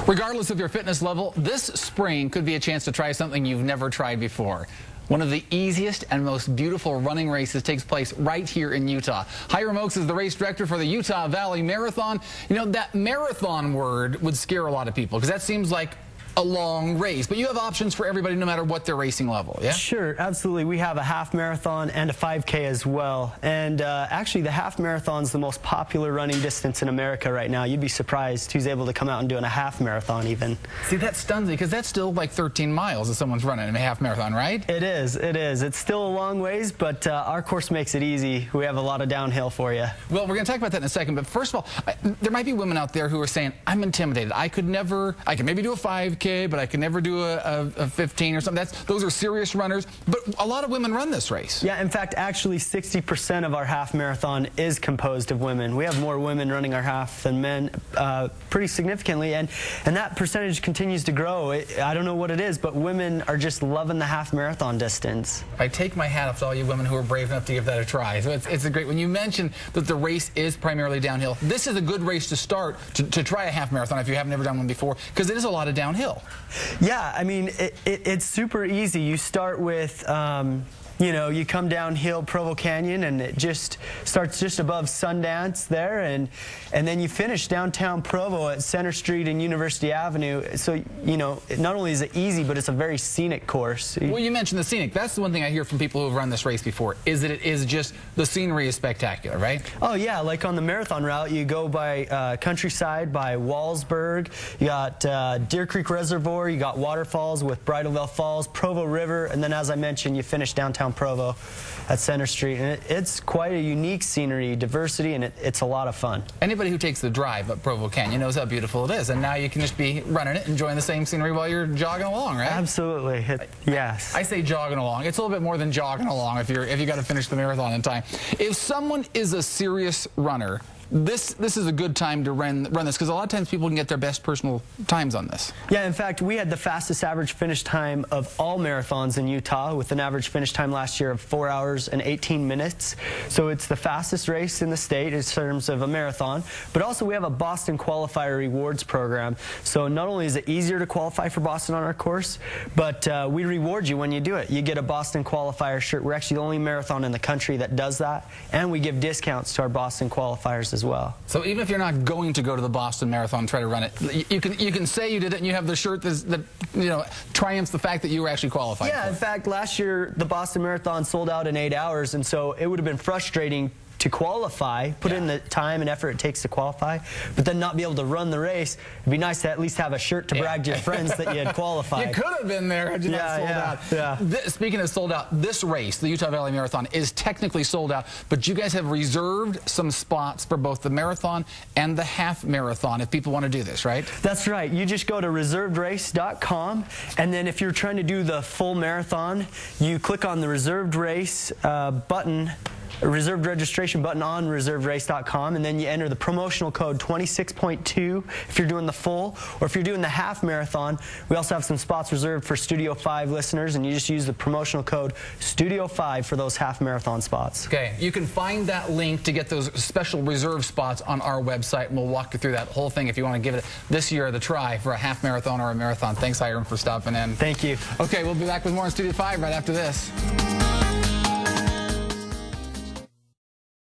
Regardless of your fitness level, this spring could be a chance to try something you've never tried before. One of the easiest and most beautiful running races takes place right here in Utah. Hiram Oakes is the race director for the Utah Valley Marathon. You know, that marathon word would scare a lot of people because that seems like a long race, but you have options for everybody no matter what their racing level, yeah? Sure, absolutely. We have a half marathon and a 5K as well. And actually, the half marathon is the most popular running distance in America right now. You'd be surprised who's able to come out and doing a half marathon even. See, that stuns me because that's still like 13 miles if someone's running a half marathon, right? It is, it is. It's still a long ways, but our course makes it easy. We have a lot of downhill for you. Well, we're going to talk about that in a second, but first of all, there might be women out there who are saying, I'm intimidated. I can maybe do a 5K, but I can never do a 15 or something. Those are serious runners, but a lot of women run this race. Yeah, in fact, actually 60% of our half marathon is composed of women. We have more women running our half than men pretty significantly, and that percentage continues to grow. I don't know what it is, but women are just loving the half marathon distance. I take my hat off to all you women who are brave enough to give that a try. So it's a great, when you mentioned that the race is primarily downhill, this is a good race to start to try a half marathon if you have never done one before, because it is a lot of downhill. Yeah, I mean, it's super easy. You start with, you know, you come downhill Provo Canyon, and it just starts just above Sundance there, and then you finish downtown Provo at Center Street and University Avenue. So, you know, not only is it easy, but it's a very scenic course. Well, you mentioned the scenic. That's the one thing I hear from people who have run this race before, is that it is just, the scenery is spectacular, right? Oh, yeah. Like on the marathon route, you go by Countryside, by Wallsburg. You got Deer Creek Reservoir. You got waterfalls with Bridalveil Falls, Provo River, and then, as I mentioned, you finish downtown Provo at Center Street, and it's quite a unique scenery, diversity, and it's a lot of fun. Anybody who takes the drive up Provo Canyon knows how beautiful it is, and now you can just be running it, enjoying the same scenery while you're jogging along, right? Absolutely. Yes. I say jogging along. It's a little bit more than jogging along if you got to finish the marathon in time. If someone is a serious runner, this is a good time to run this, because a lot of times people can get their best personal times on this. Yeah, in fact, we had the fastest average finish time of all marathons in Utah, with an average finish time last year of 4 hours and 18 minutes. So it's the fastest race in the state in terms of a marathon. But also we have a Boston Qualifier Rewards program. So not only is it easier to qualify for Boston on our course, but we reward you when you do it. You get a Boston Qualifier shirt. We're actually the only marathon in the country that does that. And we give discounts to our Boston qualifiers as well. So even if you're not going to go to the Boston Marathon and try to run it, you can say you did it, and you have the shirt that you know, triumphs the fact that you were actually qualified. Yeah, in fact, last year the Boston Marathon sold out in 8 hours, and so it would have been frustrating to qualify, put in the time and effort it takes to qualify, but then not be able to run the race. It'd be nice to at least have a shirt to brag to your friends that you had qualified. You could have been there had you not sold out. Yeah. Speaking of sold out, this race, the Utah Valley Marathon, is technically sold out, but you guys have reserved some spots for both the marathon and the half marathon if people want to do this, right? That's right. You just go to reservedrace.com, and then if you're trying to do the full marathon, you click on the reserved race button, reserved registration button on reservedrace.com, and then you enter the promotional code 26.2 if you're doing the full, or if you're doing the half marathon. We also have some spots reserved for Studio5 listeners, and you just use the promotional code Studio5 for those half marathon spots. Okay, you can find that link to get those special reserve spots on our website, and we'll walk you through that whole thing if you want to give it this year the try for a half marathon or a marathon. Thanks, Hiram, for stopping in. Thank you. Okay, we'll be back with more on Studio 5 right after this.